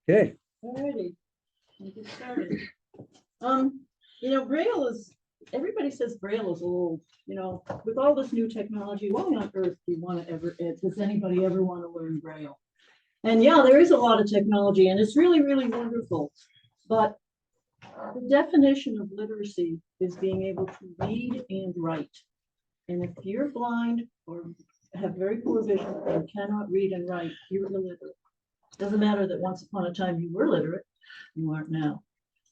Okay. Alrighty, we'll get started. Braille is, everybody says Braille is old, with all this new technology, why on earth do you want to ever, does anybody ever want to learn Braille? And yeah, there is a lot of technology and it's really, really wonderful. But the definition of literacy is being able to read and write. And if you're blind or have very poor vision and cannot read and write, you're illiterate. Doesn't matter that once upon a time you were literate, you aren't now.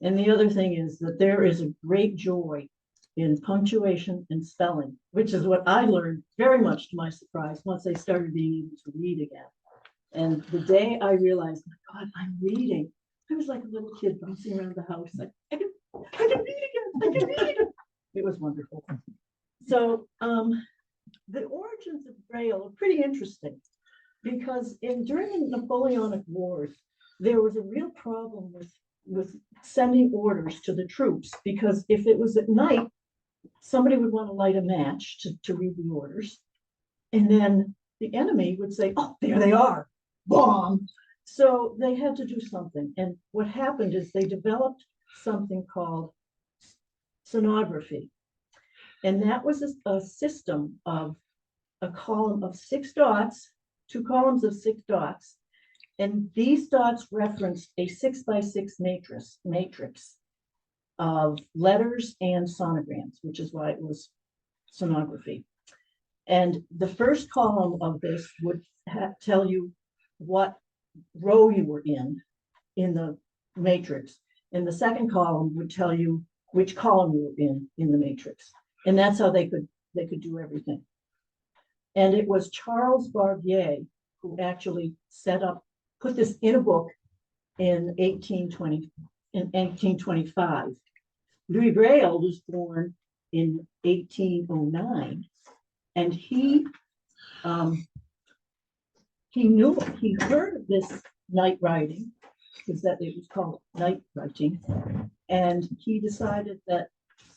And the other thing is that there is a great joy in punctuation and spelling, which is what I learned very much to my surprise once I started being able to read again. And the day I realized, my God, I'm reading, I was like a little kid bouncing around the house. Like, I can read again, I can read again. It was wonderful. So the origins of Braille are pretty interesting because during the Napoleonic Wars, there was a real problem with sending orders to the troops, because if it was at night, somebody would want to light a match to read the orders. And then the enemy would say, oh, there they are, bomb. So they had to do something. And what happened is they developed something called sonography. And that was a system of a column of 6 dots, 2 columns of 6 dots. And these dots referenced a 6x6 matrix of letters and sonograms, which is why it was sonography. And the first column of this would tell you what row you were in the matrix. And the second column would tell you which column you were in the matrix. And that's how they could do everything. And it was Charles Barbier who actually put this in a book in 1825. Louis Braille was born in 1809, and he heard of this night writing, because that it was called night writing, and he decided that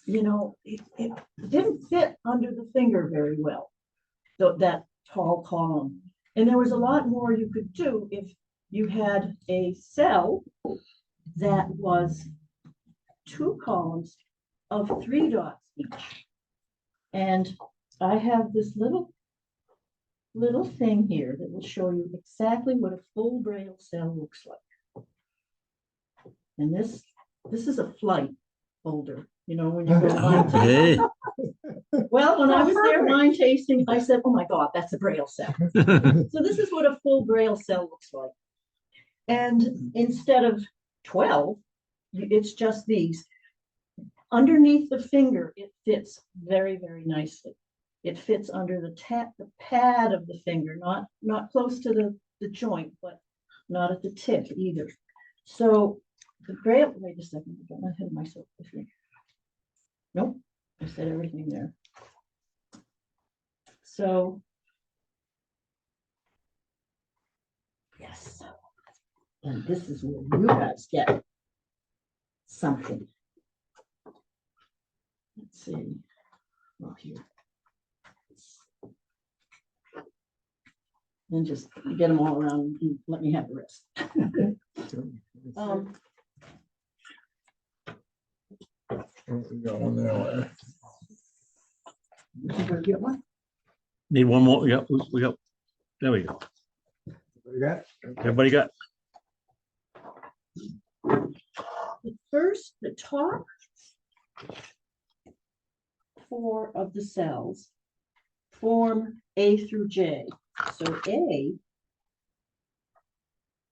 it didn't fit under the finger very well, that tall column. And there was a lot more you could do if you had a cell that was 2 columns of 3 dots each. And I have this little thing here that will show you exactly what a full Braille cell looks like. And this is a flight folder. When you go wine tasting. Well, when I was there wine tasting, I said, oh my God, that's a Braille cell. So this is what a full Braille cell looks like. And instead of 12, it's just these. Underneath the finger, it fits very, very nicely. It fits under the pad of the finger, not close to the joint, but not at the tip either. So the Braille, wait a second, I got my head of myself. Nope, I said everything there. So, yes. And this is where you guys get something. Let's see. Well, here. And just get them all around and let me have the rest. We got one there. You gonna get one? Need one more. We got. There we go. We got. Everybody got. The top 4 of the cells form A through J. So A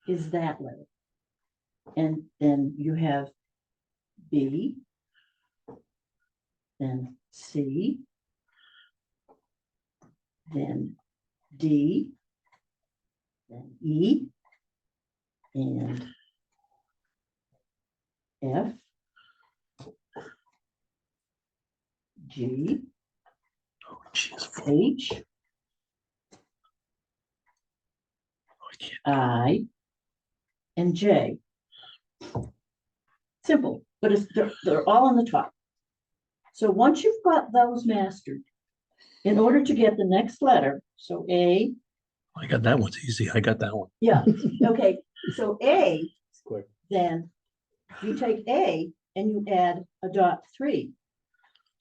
is that letter. And then you have B, then C, then D, then E, and F, G, H, I, and J. Simple, but they're all on the top. So once you've got those mastered, in order to get the next letter, so A. I got that one's easy. I got that one. Yeah, okay. So A quick. then you take A and you add a dot 3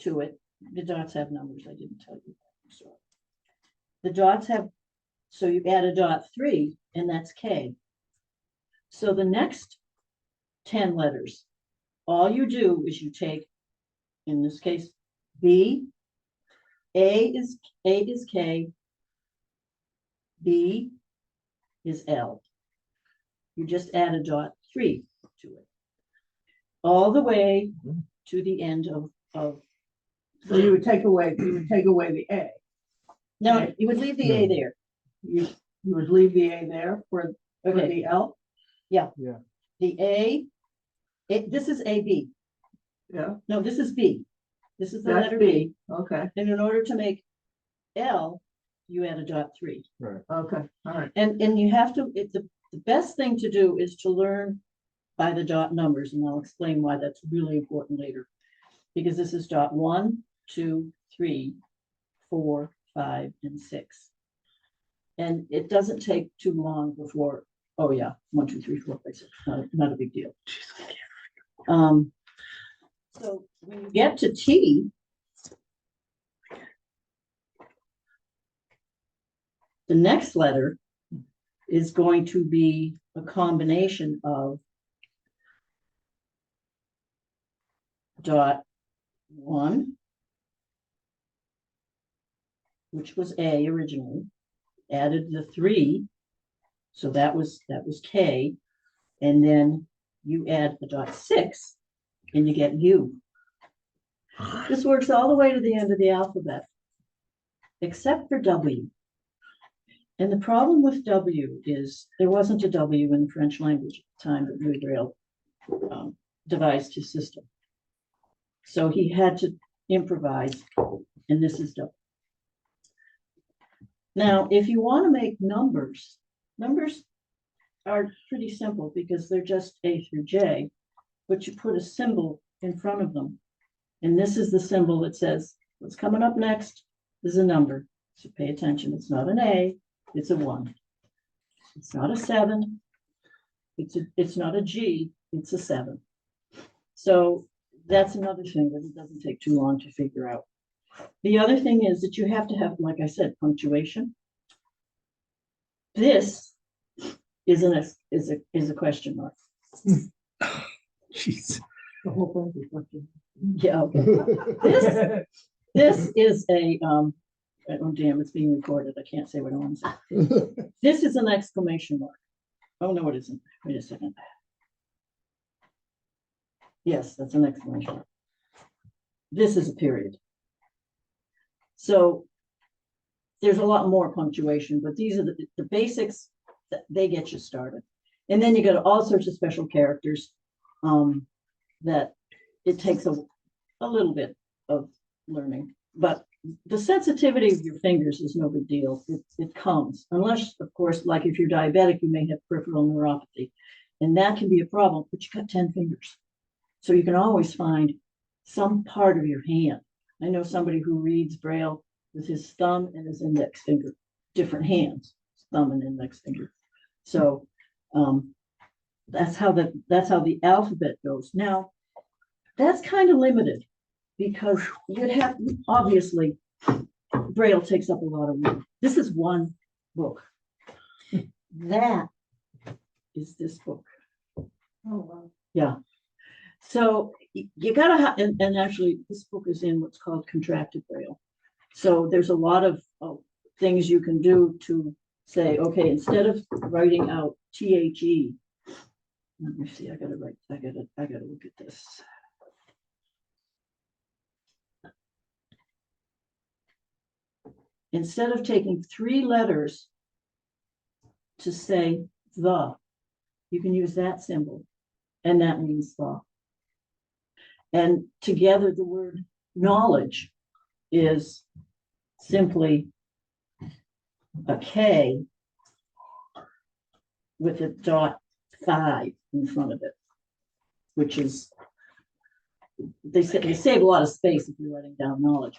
to it. The dots have numbers, I didn't tell you. So the dots have, so you add a dot 3 and that's K. So the next 10 letters, all you do is you take, in this case, B, A is K, B is L. You just add a dot 3 to it. All the way to the end of So you would take away the A. no, you would leave the A there. You would leave the A there for Okay, the L? the A, this is AB. Yeah, No, this is B. This is the that's letter B. B. Okay, And in order to make L, you add a dot 3. Right. okay, all right. And you have to, the best thing to do is to learn by the dot numbers, and I'll explain why that's really important later. Because this is dot 1, 2, 3, 4, 5, and 6. And it doesn't take too long before, oh yeah, 1, 2, 3, 4, 5, 6, not a big deal. So when you get to T, the next letter is going to be a combination of dot 1, which was A originally, added the 3, so that was K, and then you add the dot 6, and you get U. This works all the way to the end of the alphabet, except for W. And the problem with W is there wasn't a W in the French language at the time that Louis Braille devised his system. So he had to improvise, and this is W. Now, if you want to make numbers are pretty simple because they're just A through J, but you put a symbol in front of them. And this is the symbol that says, what's coming up next is a number. So pay attention, it's not an A, it's a 1. It's not a 7, it's not a G, it's a 7. So that's another thing that it doesn't take too long to figure out. The other thing is that you have to have, like I said, punctuation. This is a question mark. Jeez. The whole thing is question. Yeah, okay. This is a oh damn, it's being recorded. I can't say what I want to say. This is an exclamation mark. Oh no, it isn't. Wait a second. Yes, that's an exclamation mark. This is a period. So there's a lot more punctuation, but these are the basics that they get you started. And then you got all sorts of special characters that it takes a little bit of learning, but the sensitivity of your fingers is no big deal. It comes, unless, of course, like if you're diabetic, you may have peripheral neuropathy, and that can be a problem, but you got 10 fingers. So you can always find some part of your hand. I know somebody who reads Braille with his thumb and his index finger, different hands, thumb and index finger. So that's how the alphabet goes. Now, that's kind of limited because you'd have, obviously, Braille takes up a lot of room. This is one book. That is this book. Oh, wow. Yeah. So you gotta have, and actually this book is in what's called contracted Braille. So there's a lot of things you can do to say, okay, instead of writing out THE, let me see, I gotta look at this. Instead of taking 3 letters to say the, you can use that symbol, and that means the. And together the word knowledge is simply a K with a dot 5 in front of it, which is, they save a lot of space if you're writing down knowledge.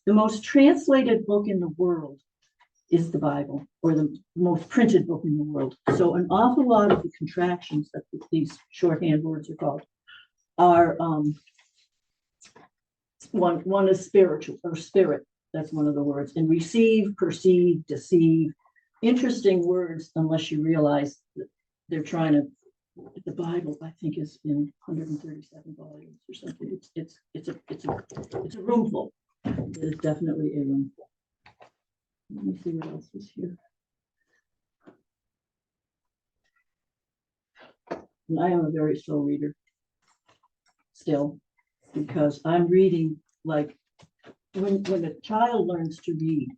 The most translated book in the world is the Bible, or the most printed book in the world. So an awful lot of the contractions that these shorthand words are called are one is spiritual or spirit. That's one of the words. And receive, perceive, deceive, interesting words, unless you realize that they're trying to. The Bible, I think, is in 137 volumes or something. It's a roomful. It is definitely a roomful. Let me see what else is here. And I am a very slow reader still, because I'm reading like when a child learns to read,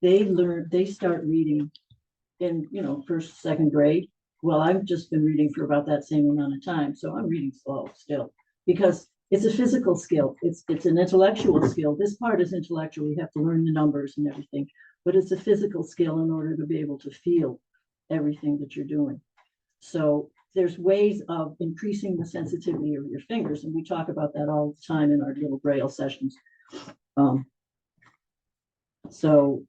they start reading in, first, second grade. Well, I've just been reading for about that same amount of time, so I'm reading slow still, because it's a physical skill. It's an intellectual skill. This part is intellectual. You have to learn the numbers and everything, but it's a physical skill in order to be able to feel everything that you're doing. So there's ways of increasing the sensitivity of your fingers, and we talk about that all the time in our little Braille sessions. So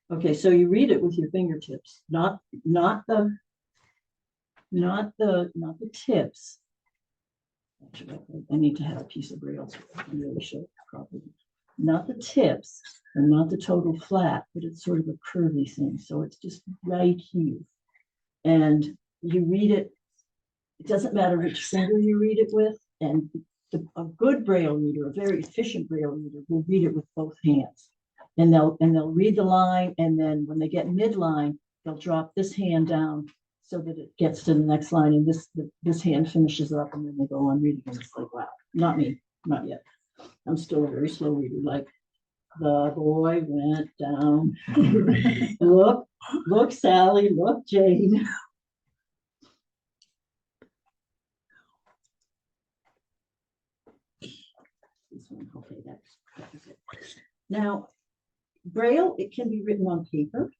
okay, so you read it with your fingertips, not the tips. Actually, I need to have a piece of Braille so I can really show it properly. Not the tips and not the total flat, but it's sort of a curvy thing. So it's just right here. And you read it. It doesn't matter which finger you read it with. And a good Braille reader, a very efficient Braille reader, will read it with both hands. And they'll read the line, and then when they get midline, they'll drop this hand down so that it gets to the next line, and this hand finishes up, and then they go on reading. And it's like, wow, not me, not yet. I'm still a very slow reader. Like, the boy went down. Look, Sally, look, Jane. This one, okay, that's it. Now, Braille, it can be written on paper,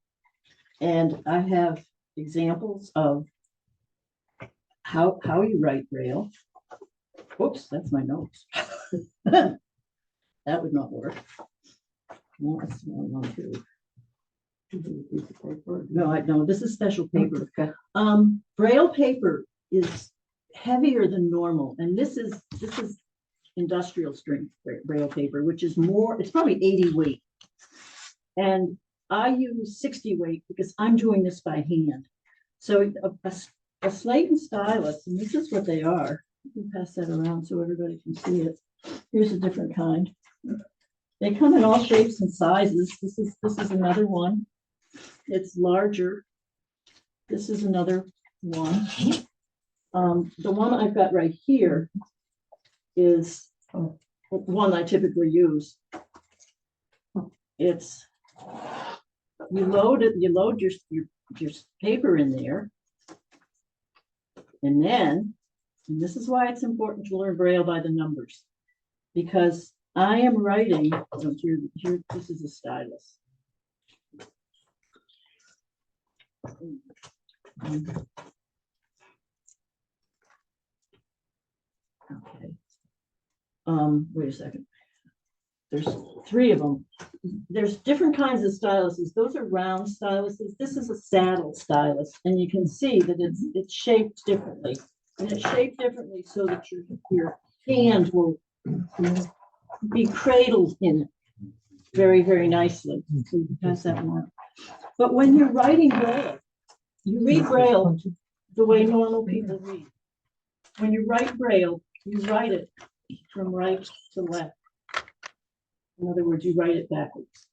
and I have examples of how you write Braille. Whoops, that's my notes. That would not work. No, that's the wrong one too. No, this is special paper. Okay. Braille paper is heavier than normal, and this is industrial strength Braille paper, which is more. It's probably 80 weight. And I use 60 weight because I'm doing this by hand. So a slate and stylus, and this is what they are. You can pass that around so everybody can see it. Here's a different kind. They come in all shapes and sizes. This is another one. It's larger. This is another one. The one I've got right here is one I typically use. It's you load your paper in there, and this is why it's important to learn Braille by the numbers, because I am writing. Here, this is a stylus. Okay. Wait a second. There's 3 of them. There's different kinds of styluses. Those are round styluses. This is a saddle stylus, and you can see that it's shaped differently, and it's shaped differently so that your hand will be cradled in it very, very nicely. So you can pass that one. But when you're writing Braille, you read Braille the way normal people read. When you write Braille, you write it from right to left. In other words, you write it backwards.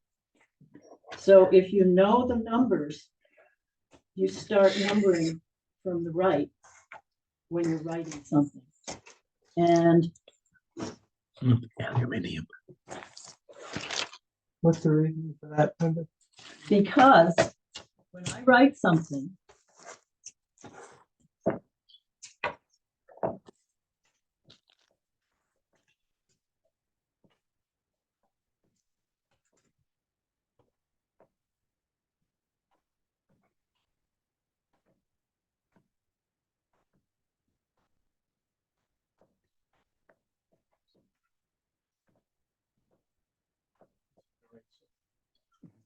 So if you know the numbers, you start numbering from the right when you're writing something. And Aluminium. What's the reason for that? Linda? because when I write something,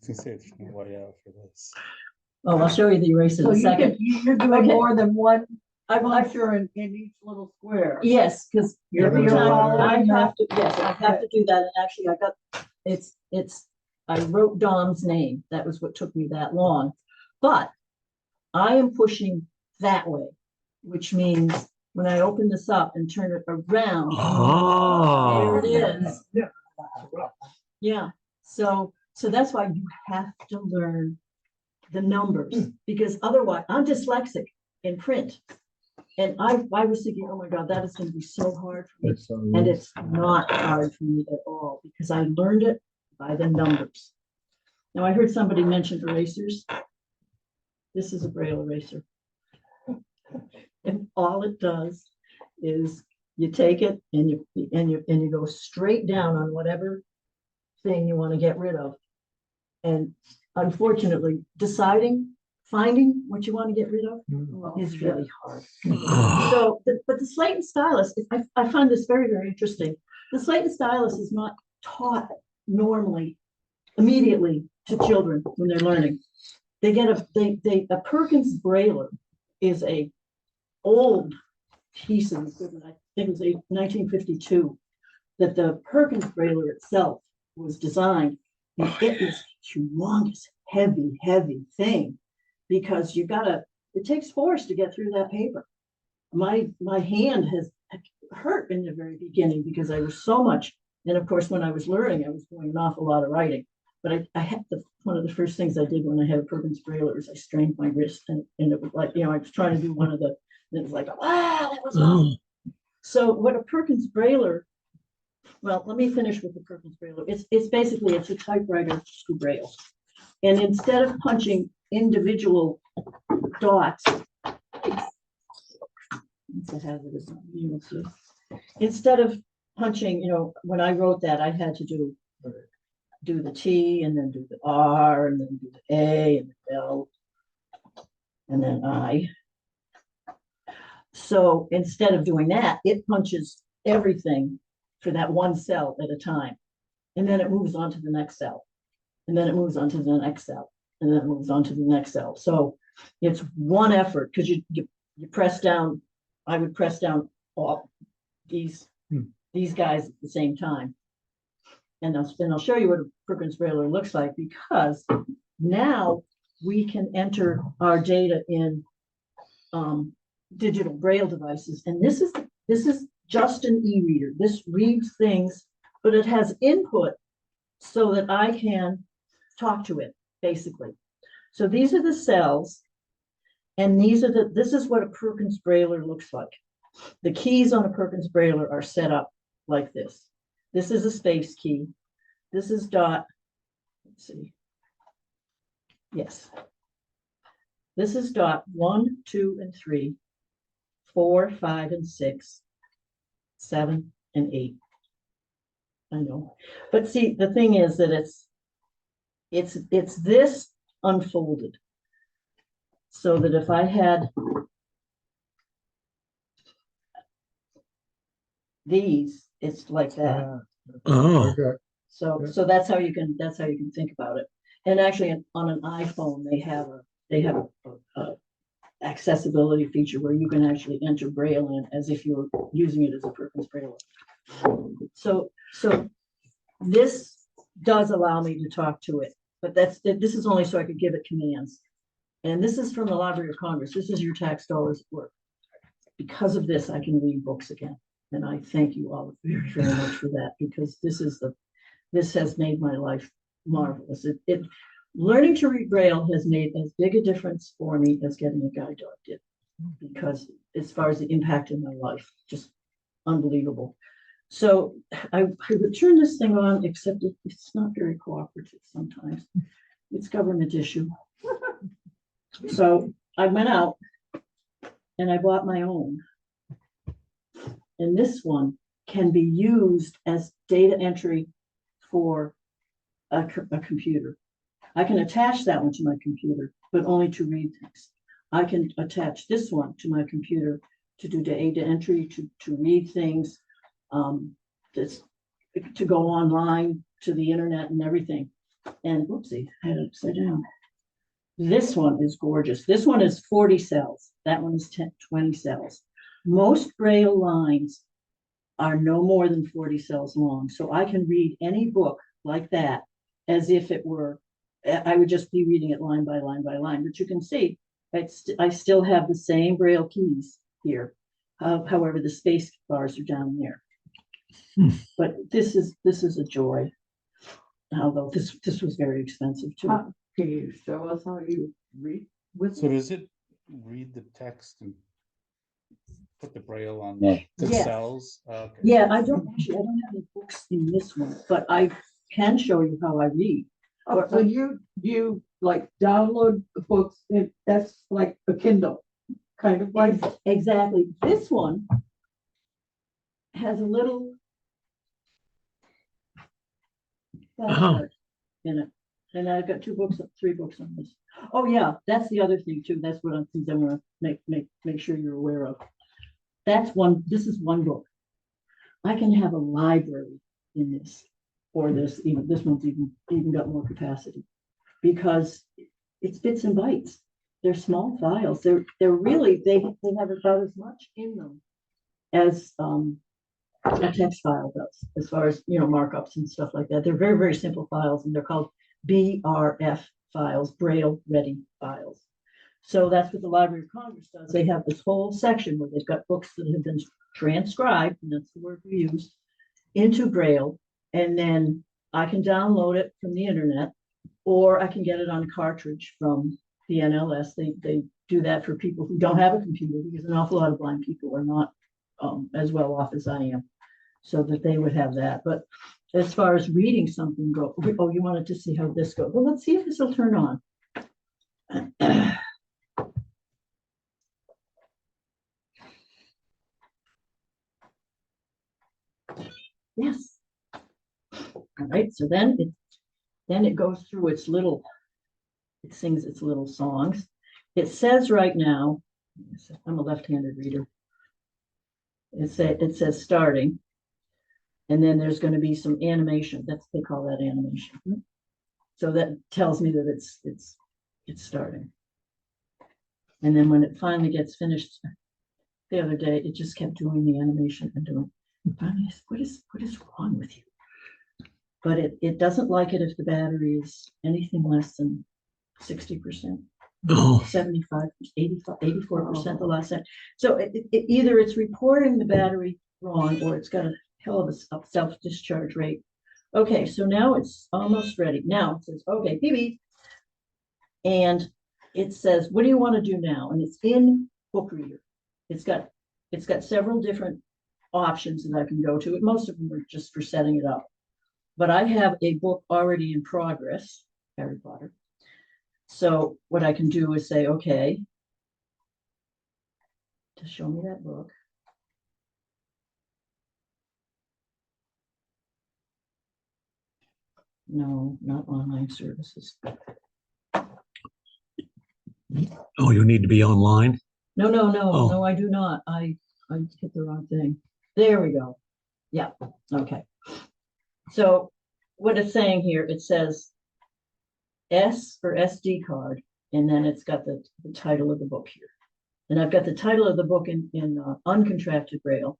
was gonna say, there's no way out for this. Oh, I'll show you the eraser So in a you can, second. you're doing Okay. more than one I've, puncture in each little square. yes, because You're every doing time all I that. have to, yes, I have to do that. And actually I got, I wrote Dom's name. That was what took me that long. But I am pushing that way, which means when I open this up and turn it around, there Oh. it is. Yeah, so that's why you have to learn the numbers, because otherwise, I'm dyslexic in print. And I was thinking, oh my God, that is gonna be so hard for me. And it's not hard for me at all, because I learned it by the numbers. Now, I heard somebody mention erasers. This is a Braille eraser. And all it does is you take it and you go straight down on whatever thing you want to get rid of. And unfortunately, finding what you want to get rid of is really hard. So, but the slate and stylus, I find this very, very interesting. The slate and stylus is not taught normally immediately to children when they're learning. They get a Perkins Brailler is a old piece of equipment. I think it was 1952 that the Perkins Brailler itself was designed. And it was a humongous, heavy thing, because it takes force to get through that paper. My hand has hurt in the very beginning because I was so much, and of course, when I was learning, I was doing an awful lot of writing. But I had one of the first things I did when I had a Perkins Brailler is I strained my wrist, and it was like, I was trying to do one of the, and it was like, wow, that was awesome. So what a Perkins Brailler, well, let me finish with the Perkins Brailler. It's basically, it's a typewriter to Braille. And instead of punching individual dots, it's a hazardous, instead of punching, when I wrote that, I had to do the T, and then do the R, and then do the A, and the L, and then I. So instead of doing that, it punches everything for that one cell at a time. And then it moves on to the next cell. And then it moves on to the next cell. And then it moves on to the next cell. So it's one effort, because you press down, I would press down all these guys at the same time. And I'll show you what a Perkins Brailler looks like, because now we can enter our data in digital Braille devices. And this is just an e-reader. This reads things, but it has input so that I can talk to it, basically. So these are the cells, and this is what a Perkins Brailler looks like. The keys on a Perkins Brailler are set up like this. This is a space key. This is dot. Let's see. Yes. This is dot 1, 2, and 3, 4, 5, and 6, 7, and 8. I know. But see, the thing is that it's this unfolded. So that if I had these, it's like that. Oh. Okay. So that's how you can think about it. And actually on an iPhone, they have a accessibility feature where you can actually enter Braille in as if you were using it as a Perkins Braille. So this does allow me to talk to it, but this is only so I could give it commands. And this is from the Library of Congress. This is your tax dollars at work. Because of this, I can read books again. And I thank you all very, very much for that, because this has made my life marvelous. Learning to read Braille has made as big a difference for me as getting a guide dog did, because as far as the impact in my life, just unbelievable. So I would turn this thing on, except it's not very cooperative sometimes. It's government issue. So I went out and I bought my own. And this one can be used as data entry for a computer. I can attach that one to my computer, but only to read things. I can attach this one to my computer to do data entry, to read things, to go online to the internet and everything. And whoopsie, I had it upside down. This one is gorgeous. This one is 40 cells. That one is 20 cells. Most Braille lines are no more than 40 cells long. So I can read any book like that as if it were, I would just be reading it line by line by line. But you can see, I still have the same Braille keys here. However, the space bars are down there. But this is a joy. Although this was very expensive too. Can you show us how you read with So does it read the text and put the Braille on the Yes. cells? Okay. Yeah, I don't have any books in this one, but I can show you how I read. Oh, so you like download the books and that's like a Kindle, kind of like. Exactly. This one has a little flashcard in it. And I've got 3 books on this. Oh yeah, that's the other thing too. That's what I'm gonna make sure you're aware of. This is one book. I can have a library in this, or this one's even got more capacity because it's bits and bytes. They're small files. They're really, they have about as much in them as a text file does, as far as, markups and stuff like that. They're very, very simple files, and they're called BRF files, Braille Ready files. So that's what the Library of Congress does. They have this whole section where they've got books that have been transcribed, and that's the word we use, into Braille, and then I can download it from the internet, or I can get it on cartridge from the NLS. They do that for people who don't have a computer, because an awful lot of blind people are not as well off as I am, so that they would have that. But as far as reading something go, oh, you wanted to see how this goes. Well, let's see if this will turn on. Yes. All right, so then it goes through it sings its little songs. It says right now, I'm a left-handed reader. It says starting, and then there's going to be some animation. They call that animation. So that tells me that it's starting. And then when it finally gets finished, the other day, it just kept doing the animation and doing. Finally, what is wrong with you? But it doesn't like it if the battery is anything less than 60%. Oh, 75, 85, 84% the last time. So either it's reporting the battery wrong, or it's got a hell of a self-discharge rate. Okay, so now it's almost ready. Now it says, okay, beep, beep. And it says, what do you want to do now? And it's in Book Reader. It's got several different options that I can go to. Most of them are just for setting it up. But I have a book already in progress, Harry Potter. So what I can do is say, okay, to show me that book. No, not online services. oh, you need to be online? No, Oh. no, I do not. I hit the wrong thing. There we go. Yeah, okay. So what it's saying here, it says S for SD card, and then it's got the title of the book here. And I've got the title of the book in uncontracted Braille,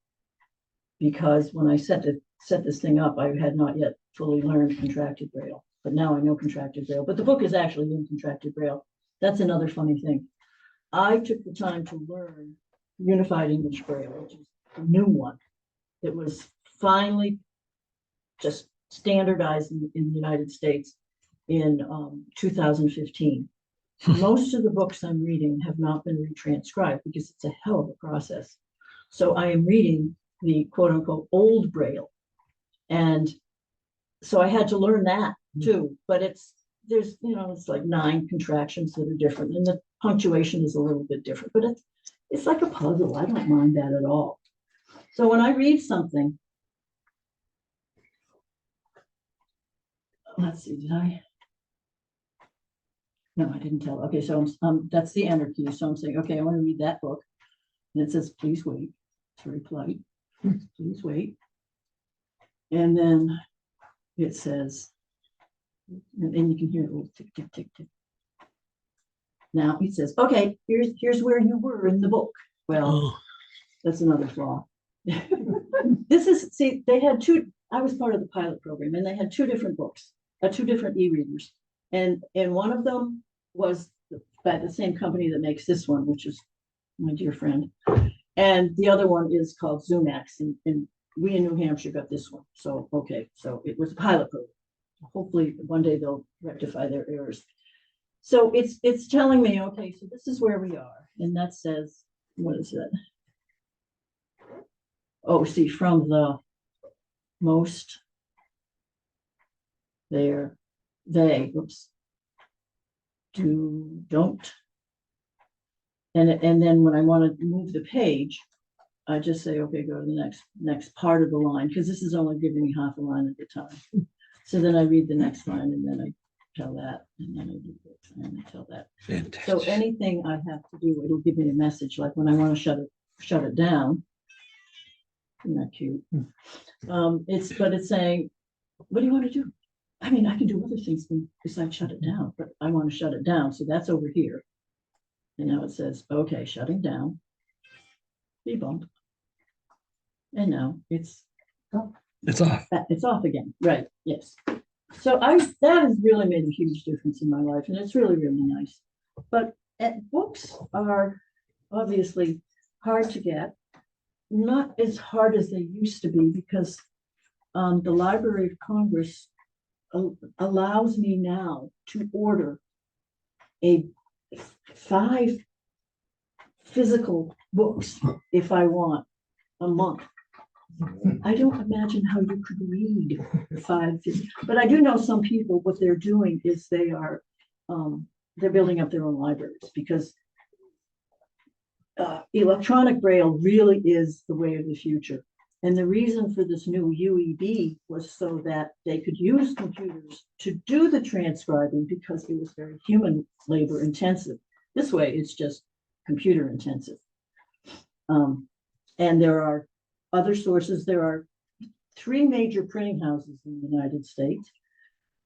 because when I set this thing up, I had not yet fully learned contracted Braille, but now I know contracted Braille. But the book is actually in contracted Braille. That's another funny thing. I took the time to learn Unified English Braille, which is a new one that was finally just standardized in the United States in 2015. Most of the books I'm reading have not been retranscribed because it's a hell of a process. So I am reading the quote unquote old Braille. And so I had to learn that too, but there's like 9 contractions that are different, and the punctuation is a little bit different, but it's like a puzzle. I don't mind that at all. So when I read something, let's see, did I? No, I didn't tell. Okay, so that's the enter key. So I'm saying, okay, I want to read that book. And it says, please wait. It's very polite. Please wait. And then it says, And you can hear a little tick, tick, tick, tick. Now he says, okay, here's where you were in the book. Well, Oh, that's another flaw. This is, see, they had two, I was part of the pilot program, and they had two different books, two different e-readers. And one of them was by the same company that makes this one, which is my dear friend. And the other one is called Zoomax, and we in New Hampshire got this one. So, okay, so it was a pilot program. Hopefully one day they'll rectify their errors. So it's telling me, okay, so this is where we are. And that says, what is it? Oh, see, from the most there, they, oops, don't. And then when I want to move the page, I just say, okay, go to the next part of the line, because this is only giving me half a line at a time. So then I read the next line, and then I tell that, and then I do this, and I tell that. So fantastic. anything I have to do, it'll give me a message, like when I want to shut it down. Isn't that cute? But it's saying, what do you want to do? I mean, I can do other things besides shut it down, but I want to shut it down. So that's over here. And now it says, okay, shutting down. Bump. And now it's It's off. it's off again. Right. Yes. So that has really made a huge difference in my life, and it's really, really nice. But books are obviously hard to get, not as hard as they used to be, because the Library of Congress allows me now to order 5 physical books if I want a month. I don't imagine how you could read 5, but I do know some people, what they're doing is they're building up their own libraries, because electronic Braille really is the way of the future. And the reason for this new UEB was so that they could use computers to do the transcribing, because it was very human labor intensive. This way, it's just computer intensive. And there are other sources. There are 3 major printing houses in the United States.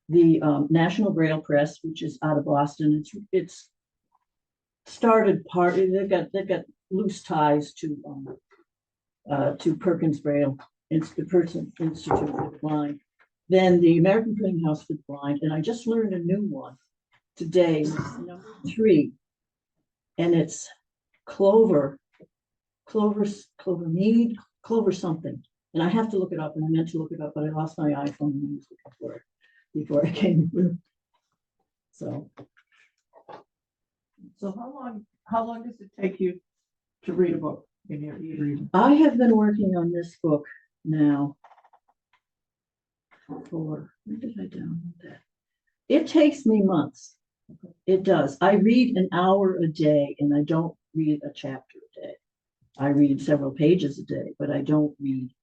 The National Braille Press, which is out of Boston, it's started they've got loose ties to Perkins Braille Institute for the Blind. Then the American Printing House for the Blind, and I just learned a new one today, number 3, and it's Clover something. And I have to look it up, and I meant to look it up, but I lost my iPhone and I was looking for it before I came through. So how long does it take you to read a book in your e-reader? I have been working on this book now for, when did I download that? It takes me months. It does. I read an hour a day, and I don't read a chapter a day. I read several pages a day, but I don't read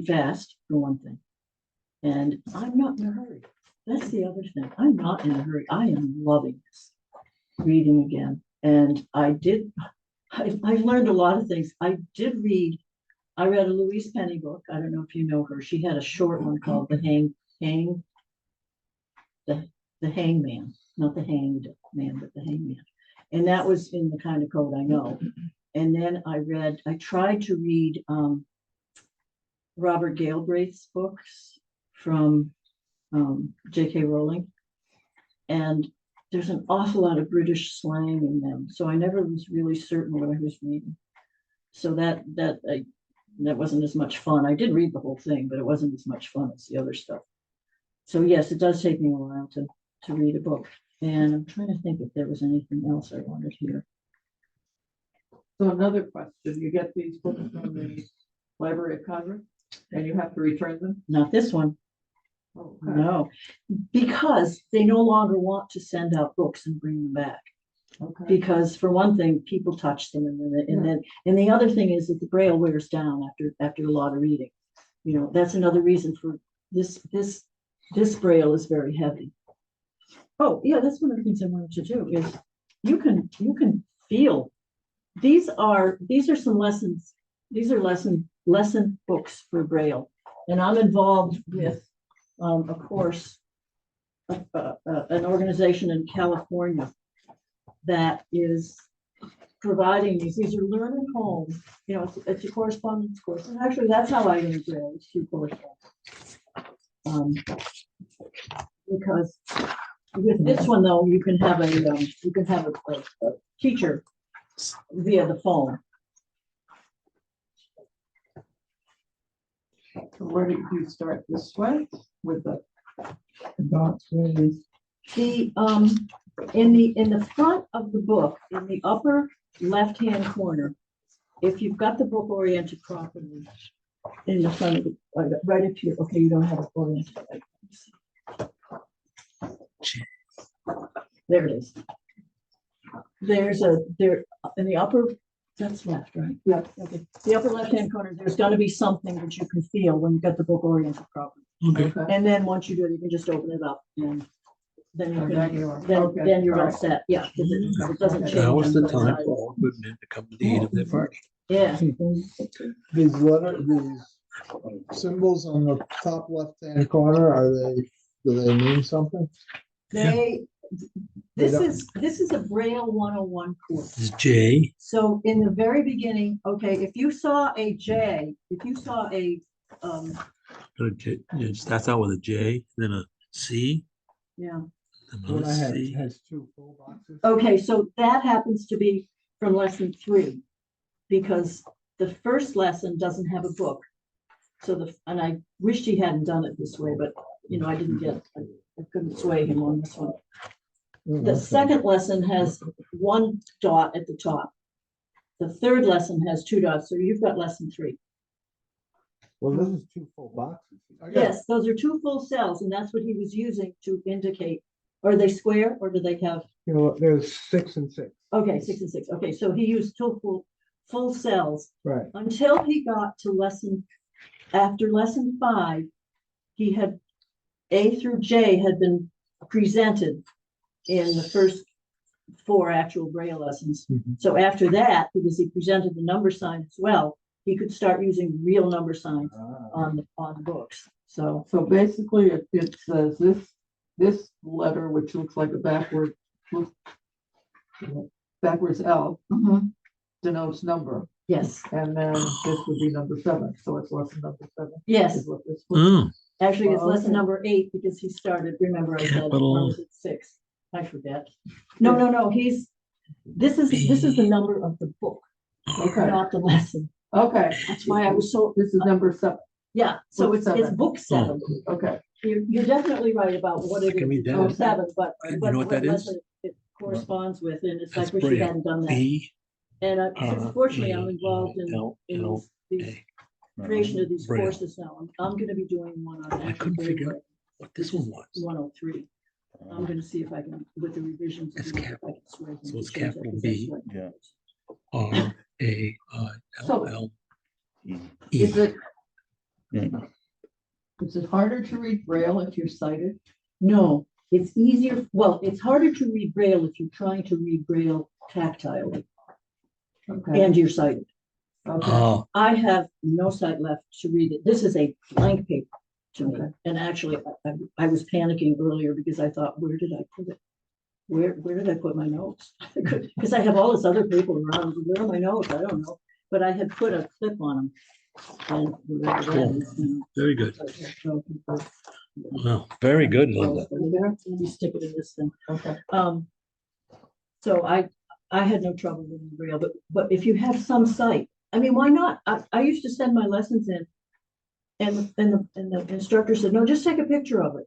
fast, for one thing. And I'm not in a hurry. That's the other thing. I'm not in a hurry. I am loving this reading again. And I've learned a lot of things. I read a Louise Penny book. I don't know if you know her. She had a short one called The Hangman, not the hanged man, but the hangman. And that was in the kind of code I know. And then I tried to read Robert Galbraith's books from J.K. Rowling. And there's an awful lot of British slang in them. So I never was really certain what I was reading. So that wasn't as much fun. I did read the whole thing, but it wasn't as much fun as the other stuff. So yes, it does take me a while to read a book. And I'm trying to think if there was anything else I wanted here. So another question, you get these books from the Library of Congress and you have to return them? Not this one. Oh, okay. No, because they no longer want to send out books and bring them back. Okay. Because for one thing, people touch them, and the other thing is that the Braille wears down after a lot of reading. You know, that's another reason for this Braille is very heavy. Oh yeah, that's one of the things I wanted to do is you can feel these are some lessons. These are lesson books for Braille, and I'm involved with a course an organization in California that is providing these are learn at home, it's a correspondence course. And actually, that's how I learned Braille, it's through correspondence. Because with this one though, you can have a teacher via the phone. So where do you start this way with the Dots, maybe. The in the front of the book, in the upper left-hand corner, if you've got the book oriented properly, in the front of the right up here. Okay, you don't have it oriented. Right. There it is. There's there in the upper. That's left, right? Yeah. Okay. The upper left-hand corner. There's going to be something that you can feel when you got the book oriented properly. Okay. And then once you do it, you can just open it up and then you And can, then you are- then, okay, then you're all right. set. Yeah, 'cause it doesn't Okay. change. Now is the on both time sides. for all good men to come to the aid of their party. Yeah. These symbols on the top left-hand corner, do they mean something? This is a Braille 101 course. This is J. So in the very beginning, okay, if you saw a J, if you saw a, It starts out with a J, then a C, yeah. then What I another have C. has two full boxes. Okay, so that happens to be from lesson 3, because the first lesson doesn't have a book. So and I wished he hadn't done it this way, but I didn't I couldn't sway him on this one. The Okay. second lesson has 1 dot at the top. The third lesson has 2 dots, so you've got lesson 3. Well, this is two full boxes. Yes, those are 2 full cells, and that's what he was using to indicate. Are they square or do they have? There's 6 and 6. Okay, 6 and 6. Okay, so he used 2 full cells Right. until he got to after lesson 5, he had A through J had been presented in the first 4 actual Braille lessons. Mhm. So after that, because he presented the number sign as well, he could start using real number signs on books. So basically it says this letter, which looks like a backwards L, denotes number. yes, And then this would be number 7, so it's lesson number 7. yes. Is what this was. Oh, Actually, it's Oh, lesson okay. number 8 because he started, remember I said, Capital. or was it 6? I forget. No, this is the number of the book, Okay, not the lesson. okay. That's why I was so, This is number 7. yeah, so Book it's 7. book 7. Okay, You're definitely right about what it Can we is. do It's that? 7, but You know what that is? lesson it corresponds with, and it's That's like, wish you Braille. hadn't done that. B. And unfortunately, I'm involved in L, L, these A. creation of these Braille. courses now. I'm gonna be doing one on. I couldn't figure out what this one was. 103. I'm gonna see if I can, with the revisions. It's if I capital. can sway him So to it's change that, capital 'cause B. that's right. Yeah. R-A-I-L-L. E. is it harder to read Braille if you're sighted? No, it's easier, well, it's harder to read Braille if you're trying to read Braille tactilely Okay, and you're sighted. okay, Oh, I have no sight left to read it. This is a blank paper to me. Okay. And actually, I was panicking earlier because I thought, where did I put it? Where did I put my notes? Because I have all this other paper around. Where are my notes? I don't know. But I had put a clip on them. And wherever that is, very good. so- Wow, very good, Linda. Let me stick it in this thing. okay. So I had no trouble reading Braille, but if you have some sight, I mean, why not? I used to send my lessons in, and the instructor said, no, just take a picture of it.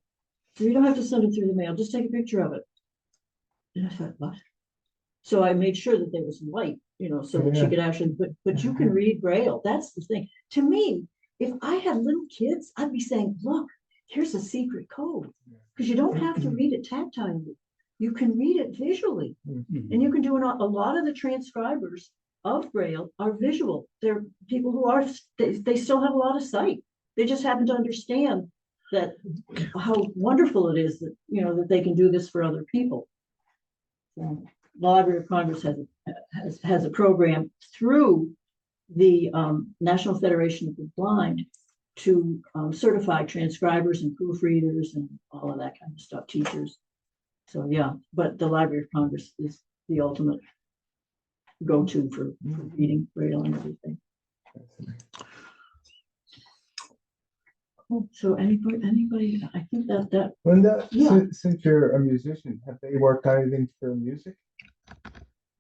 So you don't have to send it through the mail, just take a picture of it. And I thought, what? So I made sure that there was light, so that she Yeah. could actually, but you can read Braille. That's the thing. To me, if I had little kids, I'd be saying, look, here's a secret code. Because you don't have to read it tactilely. You can read it visually. And you can do a lot of the transcribers of Braille are visual. They're people who they still have a lot of sight. They just happen to understand that how wonderful it is that, that they can do this for other people. So, the Library of Congress has a program through the National Federation of the Blind to certify transcribers and proofreaders and all of that kind of stuff, teachers. So, yeah, but the Library of Congress is the ultimate go-to for reading Braille and everything. So anybody, I think that, Linda, Yeah. since you're a musician, have they worked on anything for music?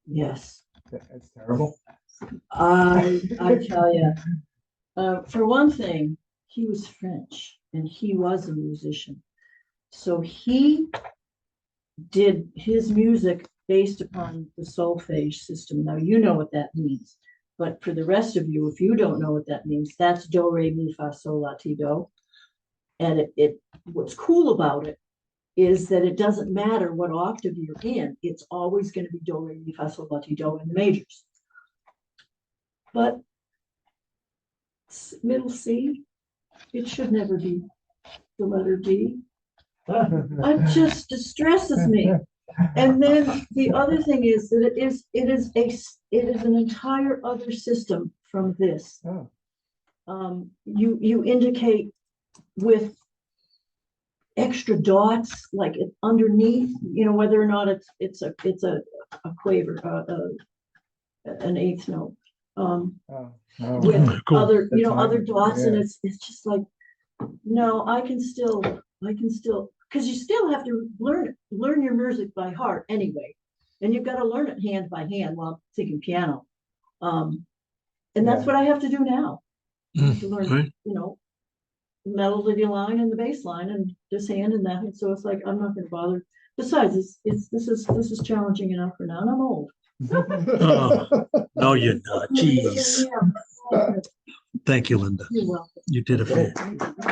yes, That's terrible. I tell you, for one thing, he was French and he was a musician. So he did his music based upon the solfege system. Now, you know what that means. But for the rest of you, if you don't know what that means, that's do, re, mi, fa, sol, la, ti, do. And what's cool about it is that it doesn't matter what octave you're in. It's always going to be do, re, mi, fa, sol, la, ti, do in the majors. But middle C, it should never be the letter D. It just distresses me. And then the other thing is that it is an entire other system from this. Oh. You indicate with extra dots like underneath, whether or not it's a quaver, an eighth note. Oh. With cool. other, That's other fine. dots, and Yeah. it's just like, no, I can still, because you still have to learn your music by heart anyway, and you've got to learn it hand by hand while thinking piano, and that's Yeah. what I have to do now. I have to learn, Right. the melody line and the bass line, and this hand and that, and so it's like I'm not going to bother. Besides, this is challenging enough for now, and I'm old. Oh, no, you're not. Jeez. Yeah. Thank you, Linda. You're welcome. You did a fantastic.